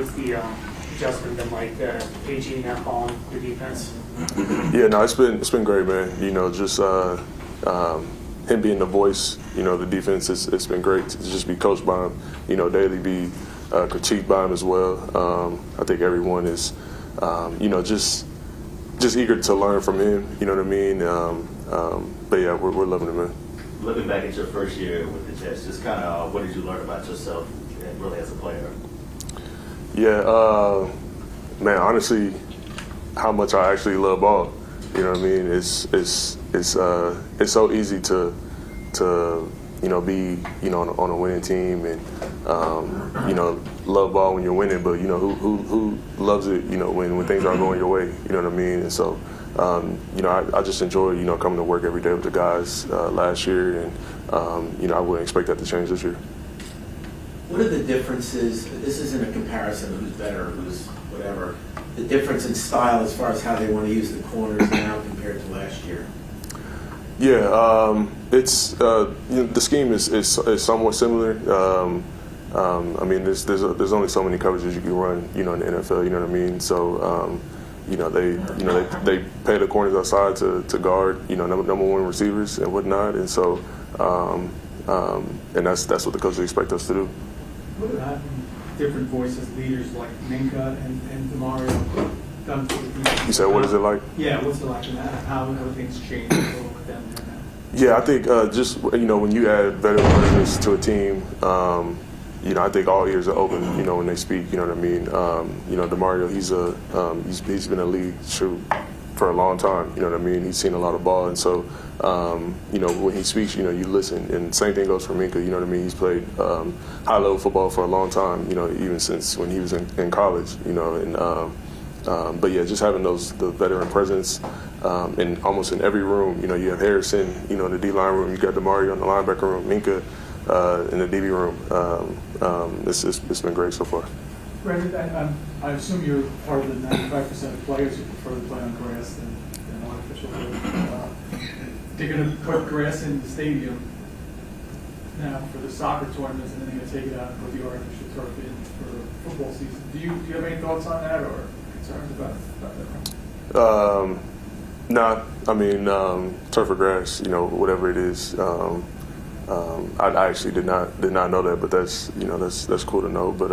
was the adjustment been like aging up on the defense? Yeah, no, it's been great, man. You know, just him being the voice, you know, the defense. It's been great to just be coached by him. You know, daily be critiqued by him as well. I think everyone is, you know, just eager to learn from him. You know what I mean? But yeah, we're loving it, man. Looking back at your first year with the Jets, just kind of what did you learn about yourself and really as a player? Yeah, man, honestly, how much I actually love ball. You know what I mean? It's so easy to you know be you know on a winning team and you know love ball when you're winning, but you know who loves it you know when things aren't going your way. You know what I mean? And so you know I just enjoy you know coming to work every day with the guys last year, and you know I wouldn't expect that to change this year. What are the differences? This isn't a comparison of who's better, who's whatever. The difference in style as far as how they want to use the corners now compared to last year. Yeah, it's you know, the scheme is somewhat similar. I mean, there's only so many coverages you can run, you know, in the NFL. You know what I mean? So, you know, they pay the corners outside to guard, you know, number one receivers and whatnot, and so, and that's what the coaches expect us to do. What have different voices, leaders like Minka and Demario done for the team? You said, what is it like? Yeah, what's it like, and how everything's changed a little with them there now? Yeah, I think just you know when you add veteran presence to a team, you know I think all ears are open. You know when they speak. You know what I mean. You know Demario, he's been a league shoot for a long time. You know what I mean. He's seen a lot of ball, and so you know when he speaks, you know you listen. And same thing goes for Minka. You know what I mean. He's played high level football for a long time. You know even since when he was in college. You know and but yeah, just having the veteran presence. And almost in every room, you know, you have Harrison, you know, in the D-line room, you got Demario in the linebacker room, Minka in the DB room. It's been great so far. Brandon, I assume you're part of the 95% of players who prefer to play on grass than artificial turf. They're going to put grass in the stadium now for the soccer tournaments, and then they're going to take it out and put the artificial turf in for football season. Do you have any thoughts on that or concerns about that? Nah, I mean turf or grass, you know, whatever it is. I actually did not know that, but that's you know that's cool to know. But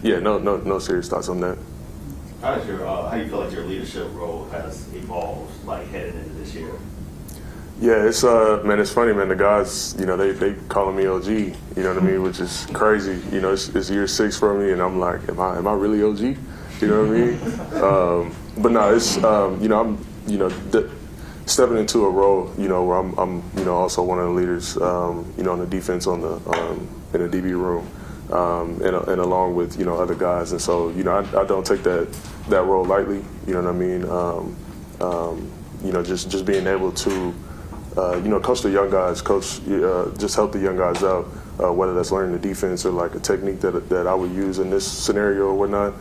yeah, no serious thoughts on that. How do you feel like your leadership role has evolved, like headed into this year? Yeah, it's man, it's funny, man. The guys, you know, they calling me OG. You know what I mean, which is crazy. You know, it's year 6 for me, and I'm like, am I really OG? You know what I mean? But no, it's you know stepping into a role, you know, where I'm you know also one of the leaders, you know, on the defense in the DB room, and along with you know other guys, and so you know I don't take that role lightly. You know what I mean? You know, just being able to you know coach the young guys, just help the young guys out, whether that's learning the defense or like a technique that I would use in this scenario or whatnot.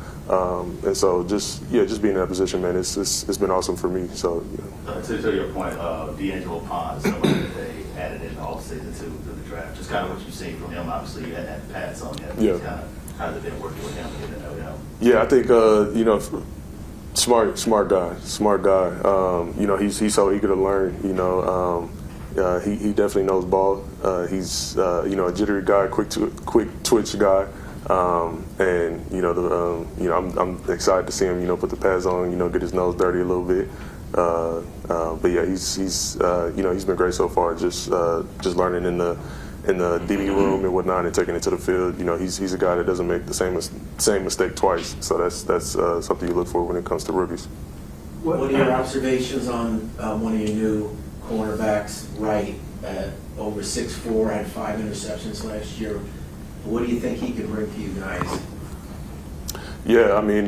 And so just being in that position, man, it's been awesome for me. So to your point, D'Angelo Pond, somebody that they added in the offseason to the draft. Just kind of what you've seen from him. Obviously, you had that pass on him. Yeah. How's it been working with him and getting to know him? Yeah, I think you know, smart guy. You know, he's so eager to learn. You know, he definitely knows ball. He's you know a jittery guy, quick twitch guy. And you know, I'm excited to see him, you know, put the pads on, you know, get his nose dirty a little bit. But yeah, he's you know, he's been great so far. Just learning in the DB room and whatnot, and taking it to the field. You know, he's a guy that doesn't make the same mistake twice. So that's something you look for when it comes to rookies. What are your observations on one of your new cornerbacks, Wright, over 6'4", had 5 interceptions last year? What do you think he can bring to you guys? Yeah, I mean,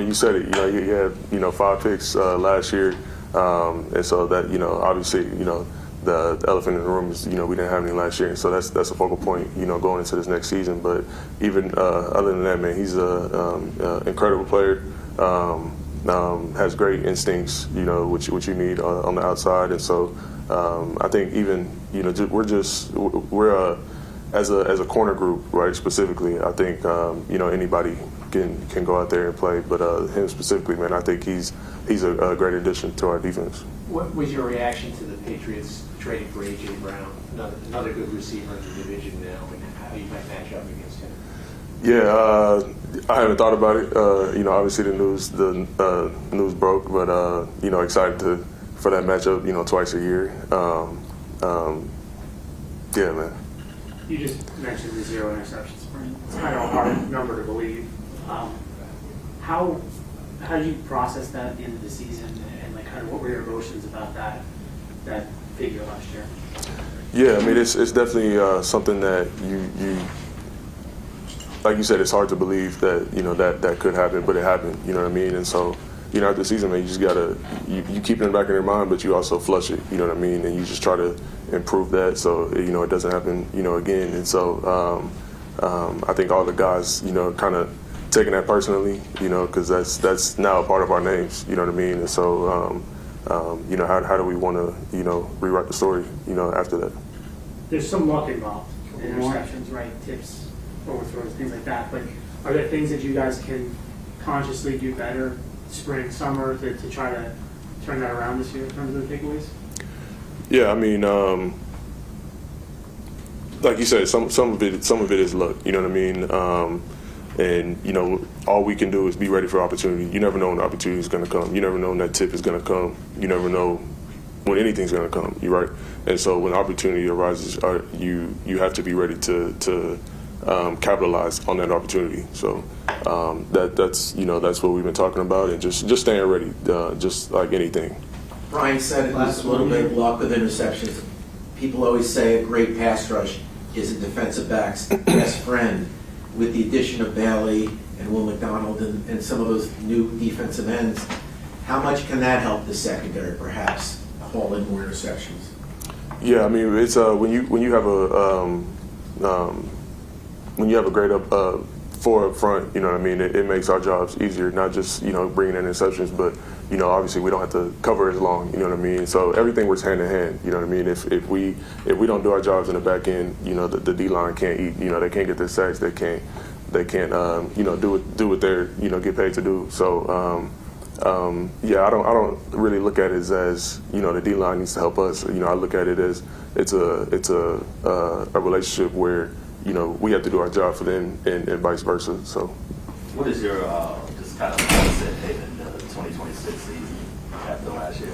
you said it. You know, he had 5 picks last year, and so that you know, obviously, you know, the elephant in the room is you know we didn't have any last year, and so that's a focal point, you know, going into this next season. But even other than that, man, he's a incredible player. Has great instincts, you know, what you need on the outside, and so I think even you know we're as a corner group, right? Specifically, I think anybody can go out there and play, but him specifically, man, I think he's a great addition to our defense. What was your reaction to the Patriots trading for A.J. Brown, another good receiver in the division now, and how you might match up against him? Yeah, I haven't thought about it. Obviously the news broke, but excited for that matchup. Twice a year. Yeah, man. You just mentioned the 0 interceptions. It's kind of a hard number to believe. How do you process that at the end of the season, and like kind of what were your emotions about that figure last year? Yeah, I mean it's definitely something that you like you said, it's hard to believe that that could happen, but it happened. You know what I mean? And so after the season, man, you just gotta you keep it in the back of your mind, but you also flush it. You know what I mean? And you just try to improve that so it doesn't happen again. And so I think all the guys kind of taking that personally, because that's now a part of our names. You know what I mean? And so how do we want to rewrite the story after that? There's some luck involved in interceptions, right? Tips, overthrows, things like that. But are there things that you guys can consciously do better spring, summer to try to turn that around this year in terms of the takeaways? Yeah, I mean, like you said, some of it is luck. You know what I mean? And all we can do is be ready for opportunity. You never know when the opportunity is going to come. You never know when that tip is going to come. You never know when anything's going to come. You right? And so when opportunity arises, you have to be ready to capitalize on that opportunity. So that's what we've been talking about, and just staying ready, just like anything. Brian said it was a little bit of luck with interceptions. People always say a great pass rush is a defensive back's best friend. With the addition of Bailey and Will McDonald and some of those new defensive ends, how much can that help the secondary perhaps haul in more interceptions? Yeah, I mean it's when you have a great four up front, you know what I mean. It makes our jobs easier, not just bringing in interceptions, but obviously we don't have to cover as long, you know what I mean. So everything works hand in hand, you know what I mean. If we don't do our jobs in the back end, the D line can't eat, they can't get their sacks, they can't do what they're get paid to do. So I don't really look at it as the D line needs to help us. I look at it as it's a relationship where we have to do our job for them and vice versa. So what is your just kind of mindset heading into the 2026 season after last year?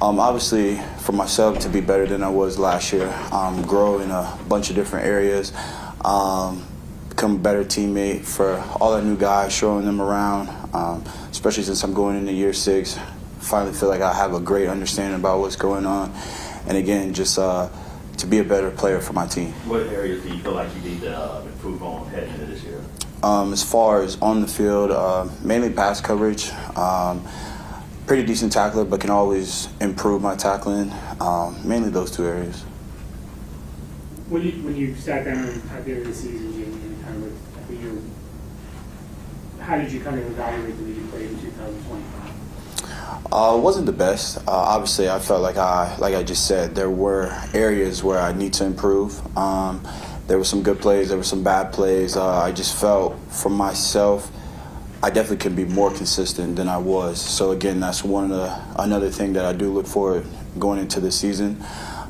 Obviously, for myself to be better than I was last year, grow in a bunch of different areas, become a better teammate for all the new guys, showing them around, especially since I'm going into year 6. Finally feel like I have a great understanding about what's going on. And again, just to be a better player for my team. What areas do you feel like you need to improve on heading into this year? As far as on the field, mainly pass coverage. Pretty decent tackler, but can always improve my tackling. Mainly those 2 areas. When you sat down at the end of the season, Jamie, kind of how did you kind of evaluate the way you played in 2025? Wasn't the best. Obviously, I felt like I just said, there were areas where I need to improve. There were some good plays, there were some bad plays. I just felt for myself, I definitely can be more consistent than I was. So again, that's another thing that I do look forward going into the season.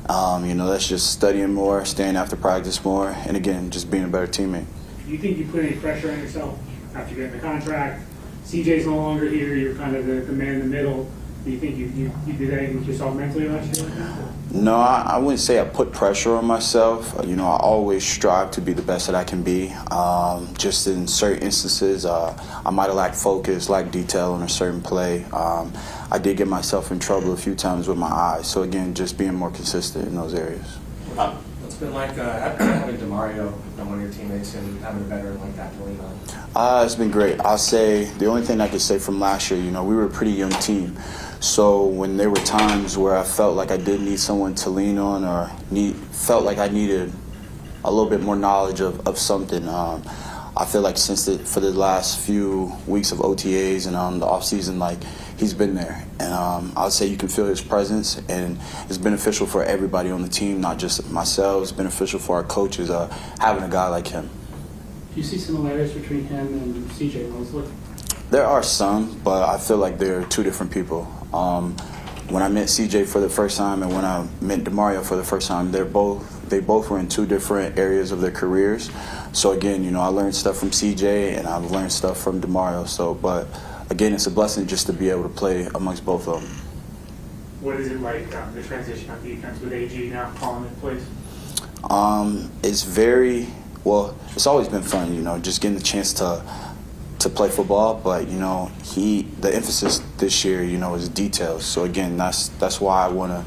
That's just studying more, staying after practice more, and again, just being a better teammate. Do you think you put any pressure on yourself after getting the contract? CJ's no longer here, you're kind of the man in the middle. Do you think you did anything with yourself mentally last year like that? No, I wouldn't say I put pressure on myself. I always strive to be the best that I can be. Just in certain instances, I might have lacked focus, lacked detail on a certain play. I did get myself in trouble a few times with my eyes. So again, just being more consistent in those areas. What's it been like having DeMario, one of your teammates, and having a veteran like that to lean on? It's been great. I'll say the only thing I could say from last year, we were a pretty young team. So when there were times where I felt like I did need someone to lean on or felt like I needed a little bit more knowledge of something, I feel like for the last few weeks of OTAs and the offseason, like, he's been there. And I would say you can feel his presence, and it's beneficial for everybody on the team, not just myself. It's beneficial for our coaches, having a guy like him. Do you see similarities between him and CJ Mosley? There are some, but I feel like they're two different people. When I met CJ for the first time and when I met DeMario for the first time, they both were in two different areas of their careers. So again, I learned stuff from CJ and I've learned stuff from DeMario. So, but again, it's a blessing just to be able to play amongst both of them. What is it like, the transition on defense with AG now calling it plays? It's it's always been fun, just getting the chance to play football, but the emphasis this year, is details. So again, that's why I want to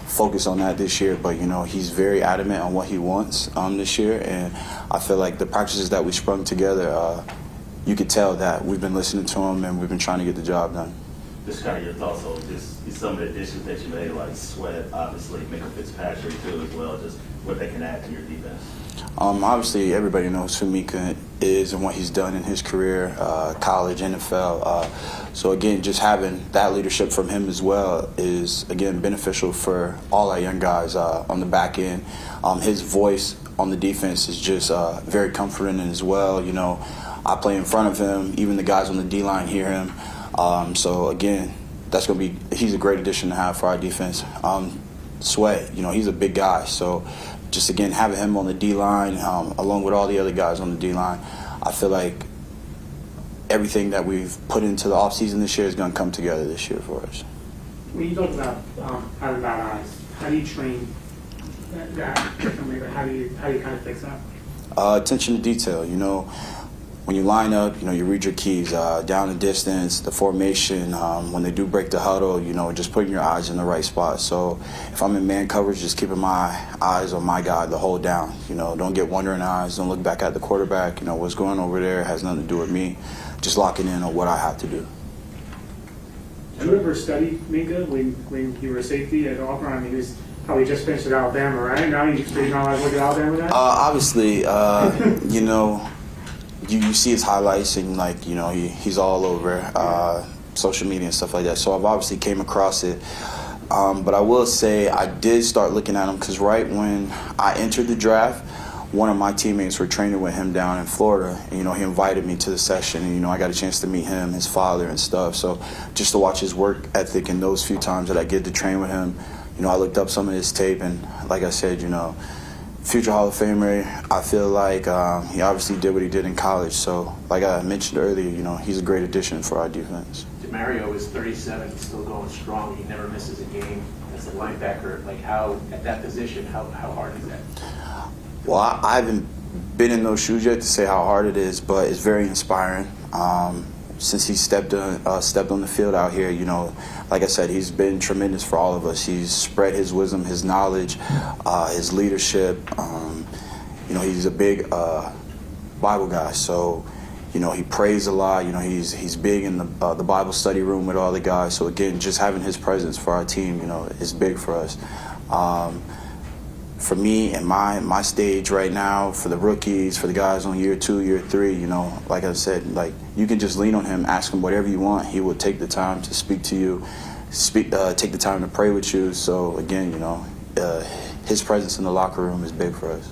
focus on that this year. But he's very adamant on what he wants this year, and I feel like the practices that we sprung together, you could tell that we've been listening to him and we've been trying to get the job done. Just kind of your thoughts on just some of the additions that you made, like Sweat, obviously, Mika Fitzpatrick too as well, just what they can add to your defense. Obviously, everybody knows who Mika is and what he's done in his career, college, NFL. So again, just having that leadership from him as well is, again, beneficial for all our young guys on the back end. His voice on the defense is just very comforting as well. I play in front of him. Even the guys on the D-line hear him. So again, he's a great addition to have for our defense. Sweat, he's a big guy. So just again, having him on the D-line, along with all the other guys on the D-line, I feel like everything that we've put into the offseason this year is going to come together this year for us. When you talk about having bad eyes, how do you train that differently? How do you kind of fix that? Attention to detail. When you line up, you read your keys, down the distance, the formation, when they do break the huddle, just putting your eyes in the right spot. So if I'm in man coverage, just keeping my eyes on my guy the whole down. Don't get wandering eyes, don't look back at the quarterback. What's going over there has nothing to do with me. Just locking in on what I have to do. Did you ever study Mika when you were a safety at Auburn? I mean, he was probably just finished at Alabama, right? Now you're not allowed to look at Alabama now? Obviously, You see his highlights and he's all over social media and stuff like that. So I've obviously came across it. But I will say I did start looking at him because right when I entered the draft, one of my teammates were training with him down in Florida. And, he invited me to the session and, I got a chance to meet him, his father and stuff. So just to watch his work ethic and those few times that I get to train with him, I looked up some of his tape and like I said, future Hall of Famer. I feel like he obviously did what he did in college. So, like I mentioned earlier, he's a great addition for our defense. DeMario is 37, he's still going strong. He never misses a game as a linebacker. Like, how at that position, how hard is that? Well, I haven't been in those shoes yet to say how hard it is, but it's very inspiring. Since he stepped on the field out here, like I said, he's been tremendous for all of us. He's spread his wisdom, his knowledge, his leadership. He's a big Bible guy, so he prays a lot. He's big in the Bible study room with all the guys. So again, just having his presence for our team, is big for us. For me and my stage right now, for the rookies, for the guys on year 2, year 3, like I said, you can just lean on him, ask him whatever you want. He will take the time to speak to you, take the time to pray with you. So again, his presence in the locker room is big for us.